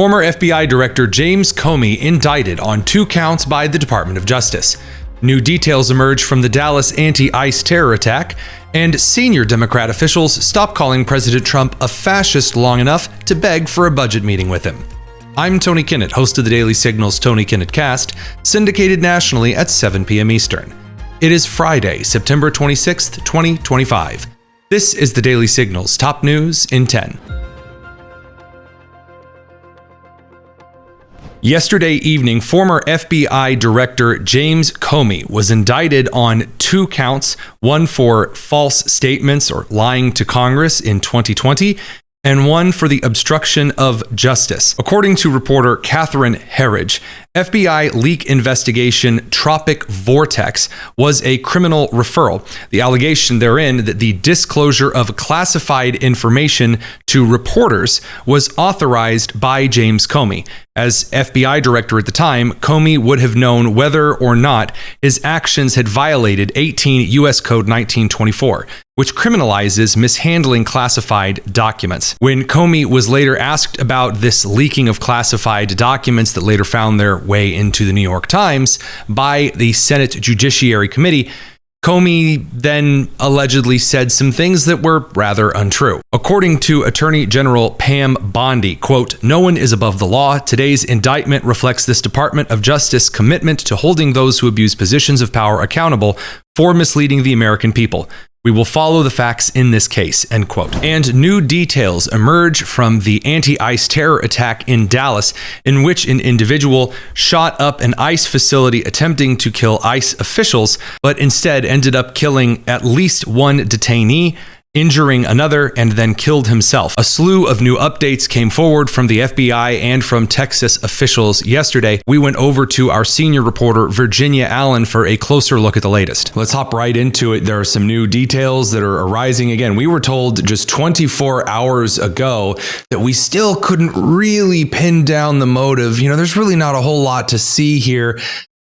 Former FBI Director James Comey indicted on 2 counts by the Department of Justice. New details emerge from the Dallas anti-ICE terror attack, and senior Democrat officials stop calling President Trump a fascist long enough to beg for a budget meeting with him. I'm Tony Kinnett, host of the Daily Signal's Tony Kinnett Cast, syndicated nationally at 7 p.m. Eastern. It is Friday, September 26th, 2025. This is the Daily Signal's top news in 10. Yesterday evening, former FBI Director James Comey was indicted on 2 counts, one for false statements or lying to Congress in 2020, and one for the obstruction of justice. According to reporter Catherine Herridge, FBI leak investigation Tropic Vortex was a criminal referral. The allegation therein that the disclosure of classified information to reporters was authorized by James Comey. As FBI director at the time, Comey would have known whether or not his actions had violated 18 U.S. Code 1924, which criminalizes mishandling classified documents. When Comey was later asked about this leaking of classified documents that later found their way into the New York Times by the Senate Judiciary Committee, Comey then allegedly said some things that were rather untrue. According to Attorney General Pam Bondi, quote, "No one is above the law. Today's indictment reflects this Department of Justice commitment to holding those who abuse positions of power accountable for misleading the American people. We will follow the facts in this case," end quote. And new details emerge from the anti-ICE terror attack in Dallas, in which an individual shot up an ICE facility attempting to kill ICE officials, but instead ended up killing at least one detainee, injuring another, and then killed himself. A slew of new updates came forward from the FBI and from Texas officials yesterday. We went over to our senior reporter, Virginia Allen, for a closer look at the latest. Let's hop right into it. There are some new details that are arising. Again, we were told just 24 hours ago that we still couldn't really pin down the motive. There's really not a whole lot to see here.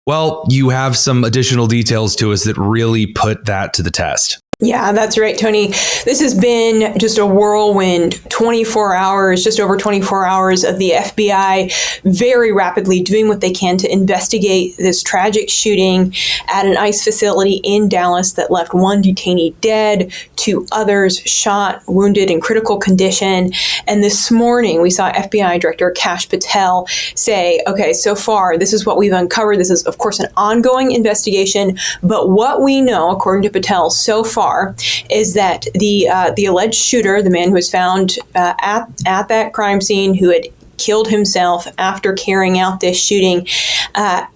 Well, you have some additional details to us that really put that to the test. Yeah, that's right, Tony. This has been just a whirlwind 24 hours, just over 24 hours of the FBI very rapidly doing what they can to investigate this tragic shooting at an ICE facility in Dallas that left 1 detainee dead, 2 others shot, wounded, in critical condition. And this morning, we saw FBI Director Kash Patel say, okay, so far, this is what we've uncovered. This is, of course, an ongoing investigation. But what we know, according to Patel, so far, is that the alleged shooter, the man who was found at that crime scene, who had killed himself after carrying out this shooting,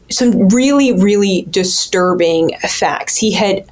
some really, really disturbing facts. He had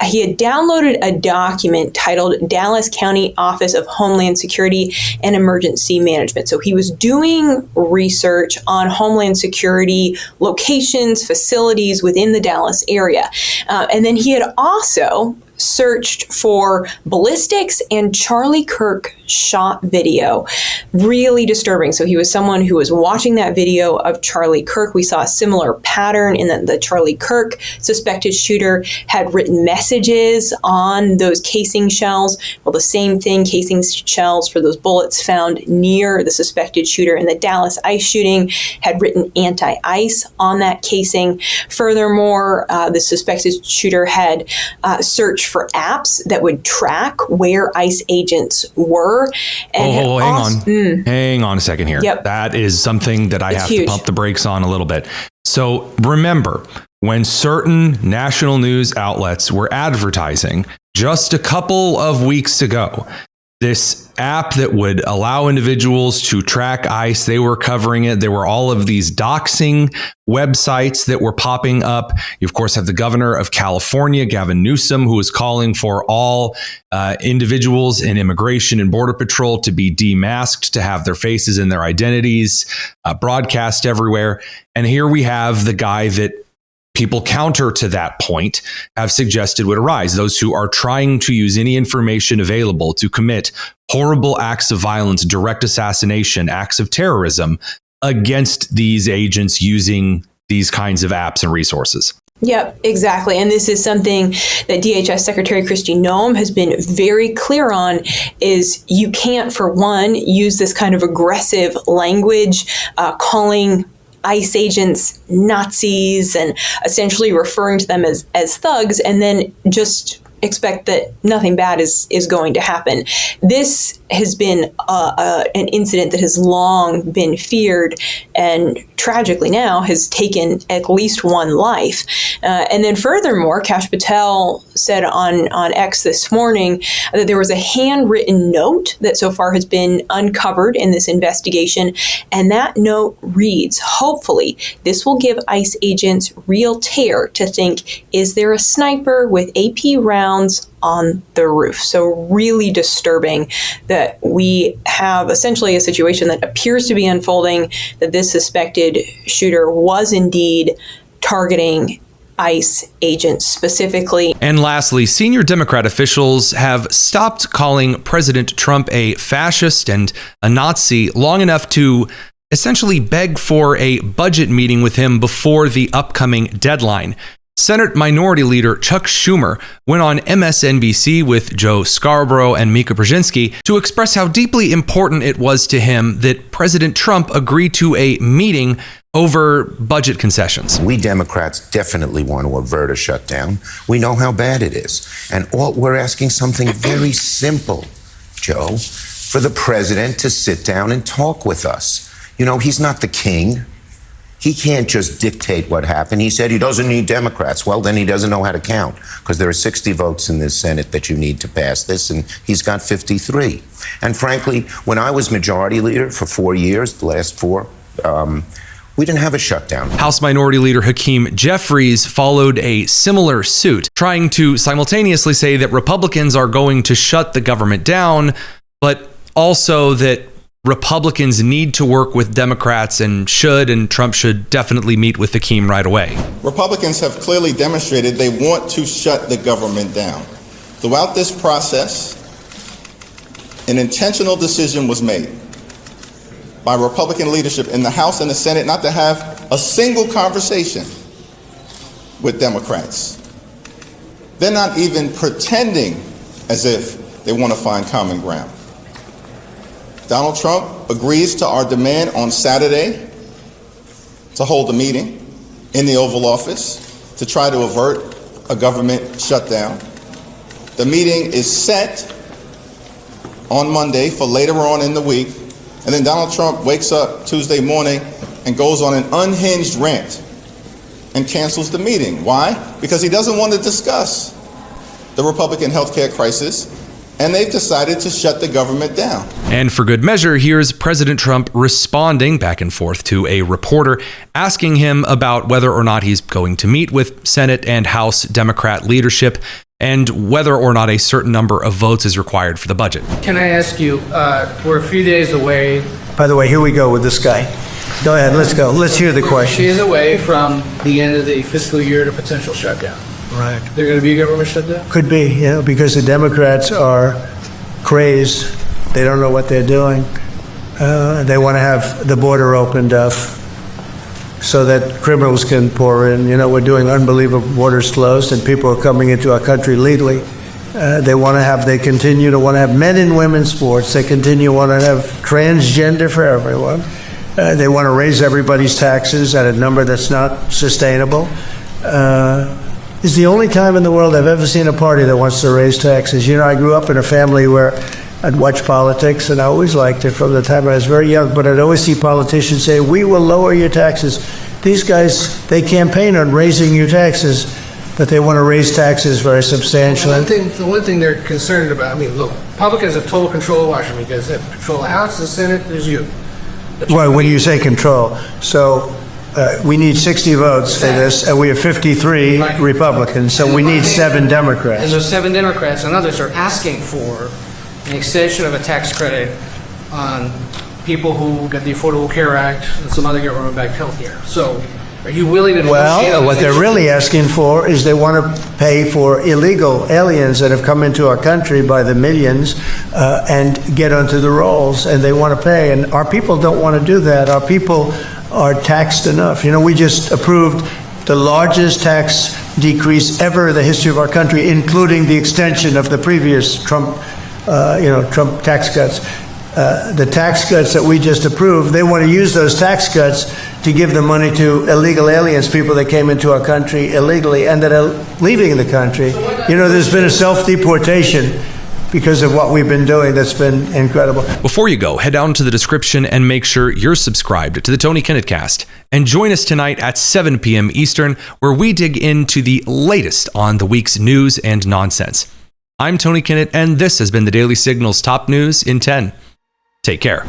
downloaded a document titled Dallas County Office of Homeland Security and Emergency Management. So he was doing research on Homeland Security locations, facilities within the Dallas area. And then he had also searched for ballistics and Charlie Kirk shot video. Really disturbing. So he was someone who was watching that video of Charlie Kirk. We saw a similar pattern in that the Charlie Kirk suspected shooter had written messages on those casing shells. Well, the same thing, casing shells for those bullets found near the suspected shooter in the Dallas ICE shooting had written anti-ICE on that casing. Furthermore, the suspected shooter had searched for apps that would track where ICE agents were. And hang on a second here. Yep. That is something that I have to pump the brakes on a little bit. So remember, when certain national news outlets were advertising just a couple of weeks ago this app that would allow individuals to track ICE, they were covering it. There were all of these doxing websites that were popping up. You, of course, have the governor of California, Gavin Newsom, who is calling for all individuals in Immigration and Border Patrol to be demasked, to have their faces and their identities broadcast everywhere. And here we have the guy that people counter to that point have suggested would arise. Those who are trying to use any information available to commit horrible acts of violence, direct assassination, acts of terrorism against these agents using these kinds of apps and resources. Yep, exactly. And this is something that DHS Secretary Kristi Noem has been very clear on, is you can't, for one, use this kind of aggressive language, calling ICE agents Nazis and essentially referring to them as thugs, and then just expect that nothing bad is going to happen. This has been an incident that has long been feared and tragically now has taken at least one life. And then furthermore, Kash Patel said on X this morning that there was a handwritten note that so far has been uncovered in this investigation. And that note reads, hopefully, this will give ICE agents real tear to think, is there a sniper with AP rounds on the roof? So really disturbing that we have essentially a situation that appears to be unfolding, that this suspected shooter was indeed targeting ICE agents specifically. And lastly, senior Democrat officials have stopped calling President Trump a fascist and a Nazi long enough to essentially beg for a budget meeting with him before the upcoming deadline. Senate Minority Leader Chuck Schumer went on MSNBC with Joe Scarborough and Mika Brzezinski to express how deeply important it was to him that President Trump agree to a meeting over budget concessions. We Democrats definitely want to avert a shutdown. We know how bad it is. And we're asking something very simple, Joe, for the president to sit down and talk with us. You know, he's not the king. He can't just dictate what happened. He said he doesn't need Democrats. Well, then he doesn't know how to count, because there are 60 votes in this Senate that you need to pass this, and he's got 53. And frankly, when I was majority leader for 4 years, the last 4, we didn't have a shutdown. House Minority Leader Hakeem Jeffries followed a similar suit, trying to simultaneously say that Republicans are going to shut the government down, but also that Republicans need to work with Democrats and Trump should definitely meet with Hakeem right away. Republicans have clearly demonstrated they want to shut the government down. Throughout this process, an intentional decision was made by Republican leadership in the House and the Senate not to have a single conversation with Democrats. They're not even pretending as if they want to find common ground. Donald Trump agrees to our demand on Saturday to hold a meeting in the Oval Office to try to avert a government shutdown. The meeting is set on Monday for later on in the week, and then Donald Trump wakes up Tuesday morning and goes on an unhinged rant and cancels the meeting. Why? Because he doesn't want to discuss the Republican healthcare crisis, and they've decided to shut the government down. And for good measure, here's President Trump responding back and forth to a reporter, asking him about whether or not he's going to meet with Senate and House Democrat leadership and whether or not a certain number of votes is required for the budget. Can I ask you, we're a few days away. By the way, here we go with this guy. Go ahead, let's go. Let's hear the question. Days away from the end of the fiscal year to potential shutdown. Right. There's going to be a government shutdown? Could be, because the Democrats are crazed. They don't know what they're doing. They want to have the border opened up so that criminals can pour in. We're doing unbelievable borders closed and people are coming into our country legally. They continue to want to have men and women's sports. They continue to want to have transgender for everyone. They want to raise everybody's taxes at a number that's not sustainable. It's the only time in the world I've ever seen a party that wants to raise taxes. I grew up in a family where I'd watch politics, and I always liked it from the time I was very young, but I'd always see politicians say, we will lower your taxes. These guys, they campaign on raising your taxes, but they want to raise taxes very substantially. The one thing they're concerned about, look, Republicans have total control of Washington because they control the House, the Senate, there's you. Well, when you say control, so we need 60 votes for this, and we have 53 Republicans, so we need 7 Democrats. And those 7 Democrats and others are asking for an extension of a tax credit on people who get the Affordable Care Act and some other government-backed health care. So are you willing to negotiate? Well, what they're really asking for is they want to pay for illegal aliens that have come into our country by the millions and get onto the rolls, and they want to pay. And our people don't want to do that. Our people are taxed enough. We just approved the largest tax decrease ever in the history of our country, including the extension of the previous Trump tax cuts. The tax cuts that we just approved, they want to use those tax cuts to give the money to illegal aliens, people that came into our country illegally and that are leaving the country. There's been a self-deportation because of what we've been doing that's been incredible. Before you go, head down to the description and make sure you're subscribed to the Tony Kinnett Cast. And join us tonight at 7 p.m. Eastern, where we dig into the latest on the week's news and nonsense. I'm Tony Kinnett, and this has been the Daily Signal's Top News in 10. Take care.